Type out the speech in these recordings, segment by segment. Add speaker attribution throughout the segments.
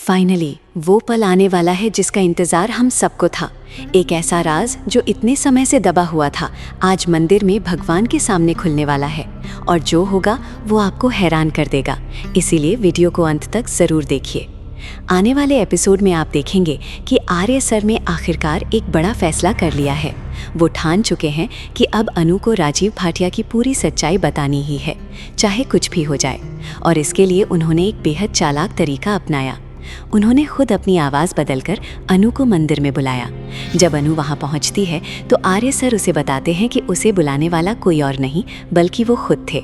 Speaker 1: Finally वो पल आने वाला है जिसका इंतजार हम सबको था। एक ऐसा राज जो इतने समय से दबा हुआ था, आज मंदिर में भगवान के सामने खुलने वाला है और जो होगा वो आपको हैरान कर देगा। इसीलिए वीडियो को अंत तक जरूर देखिए। आने वाले एपिसोड में आप देखेंगे कि आर्य सर ने आखिरकार एक बड़ा फैसला कर लिया है। वो ठान चुके हैं कि अब अनु को राजीव भाटिया की पूरी सच्चाई बतानी ही है, चाहे कुछ भी हो जाए। और इसके लिए उन्होंने एक बेहद चालाक तरीका अपनाया। उन्होंने खुद अपनी आवाज़ बदलकर अनु को मंदिर में बुलाया। जब अनु वहां पहुंचती है तो आर्य सर उसे बताते हैं कि उसे बुलाने वाला कोई और नहीं बल्कि वो खुद थे।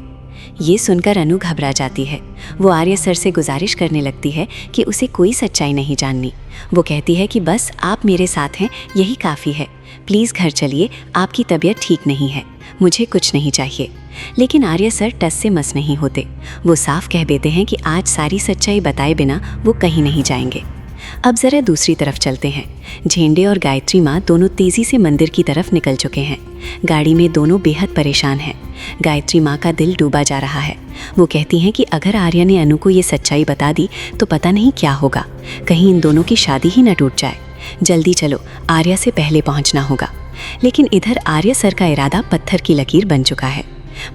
Speaker 1: ये सुनकर अनु घबरा जाती है। वो आर्य सर से गुजारिश करने लगती है कि उसे कोई सच्चाई नहीं जाननी। वो कहती है कि बस आप मेरे साथ हैं, यही काफ़ी है। प्लीज़ घर चलिए, आपकी तबीयत ठीक नहीं है, मुझे कुछ नहीं चाहिए। लेकिन आर्य सर टस से मस नहीं होते। वो साफ कह देते हैं कि आज सारी सच्चाई बताए बिना वो कहीं नहीं जाएंगे। अब ज़रा दूसरी तरफ चलते हैं। झेंडे और गायत्री माँ दोनों तेज़ी से मंदिर की तरफ निकल चुके हैं। गाड़ी में दोनों बेहद परेशान हैं। गायत्री माँ का दिल डूबा जा रहा है। वो कहती हैं कि अगर आर्य ने अनु को ये सच्चाई बता दी तो पता नहीं क्या होगा, कहीं इन दोनों की शादी ही न टूट जाए। जल्दी चलो, आर्य से पहले पहुंचना होगा। लेकिन इधर आर्य सर का इरादा पत्थर की लकीर बन चुका है।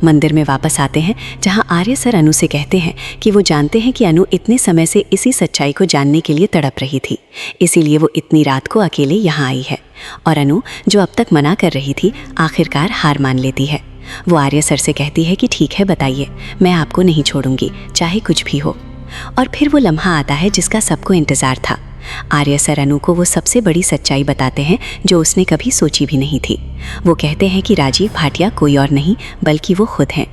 Speaker 1: मंदिर में वापस आते हैं जहां आर्य सर अनु से कहते हैं कि वो जानते हैं कि अनु इतने समय से इसी सच्चाई को जानने के लिए तड़प रही थी, इसीलिए वो इतनी रात को अकेले यहाँ आई है। और अनु, जो अब तक मना कर रही थी, आखिरकार हार मान लेती है। वो आर्य सर से कहती है कि ठीक है, बताइए, मैं आपको नहीं छोड़ूंगी, चाहे कुछ भी हो। और फिर वो लम्हा आता है जिसका सबको इंतज़ार था। आर्य सर अनु को वो सबसे बड़ी सच्चाई बताते हैं जो उसने कभी सोची भी नहीं थी। वो कहते हैं कि राजीव भाटिया कोई और नहीं बल्कि वो खुद हैं।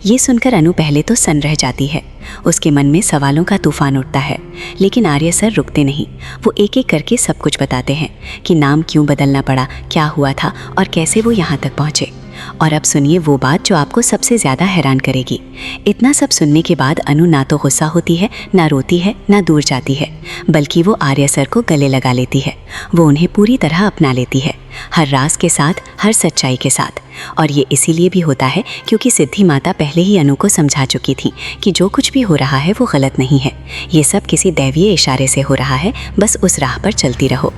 Speaker 1: ये सुनकर अनु पहले तो सन्न रह जाती है। उसके मन में सवालों का तूफान उठता है, लेकिन आर्य सर रुकते नहीं। वो एक एक करके सब कुछ बताते हैं कि नाम क्यों बदलना पड़ा, क्या हुआ था और कैसे वो यहाँ तक पहुँचे। और अब सुनिए वो बात जो आपको सबसे ज़्यादा हैरान करेगी। इतना सब सुनने के बाद अनु ना तो गुस्सा होती है, ना रोती है, ना दूर जाती है, बल्कि वो आर्य सर को गले लगा लेती है। वो उन्हें पूरी तरह अपना लेती है, हर राज के साथ, हर सच्चाई के साथ। और ये इसीलिए भी होता है क्योंकि सिद्धि माता पहले ही अनु को समझा चुकी थी कि जो कुछ भी हो रहा है वो गलत नहीं है। ये सब किसी दैवीय इशारे से हो रहा है, बस उस राह पर चलती रहो।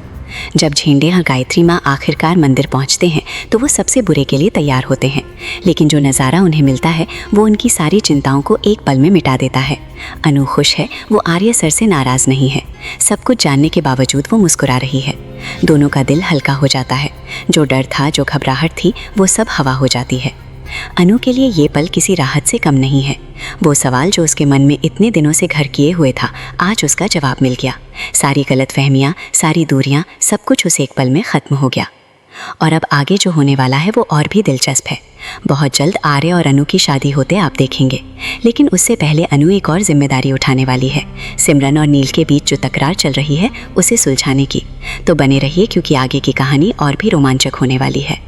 Speaker 1: जब झेंडे और गायत्री माँ आखिरकार मंदिर पहुँचते हैं तो वो सबसे बुरे के लिए तैयार होते हैं, लेकिन जो नज़ारा उन्हें मिलता है वो उनकी सारी चिंताओं को एक पल में मिटा देता है। अनु खुश है, वो आर्य सर से नाराज़ नहीं है। सब कुछ जानने के बावजूद वो मुस्कुरा रही है। दोनों का दिल हल्का हो जाता है। जो डर था, जो घबराहट थी, वो सब हवा हो जाती है। अनु के लिए ये पल किसी राहत से कम नहीं है। वो सवाल जो उसके मन में इतने दिनों से घर किए हुए था, आज उसका जवाब मिल गया। सारी गलतफहमियाँ, सारी दूरियाँ, सब कुछ उस एक पल में ख़त्म हो गया। और अब आगे जो होने वाला है वो और भी दिलचस्प है। बहुत जल्द आर्य और अनु की शादी होते आप देखेंगे, लेकिन उससे पहले अनु एक और जिम्मेदारी उठाने वाली है, सिमरन और नील के बीच जो तकरार चल रही है उसे सुलझाने की। तो बने रहिए क्योंकि आगे की कहानी और भी रोमांचक होने वाली है।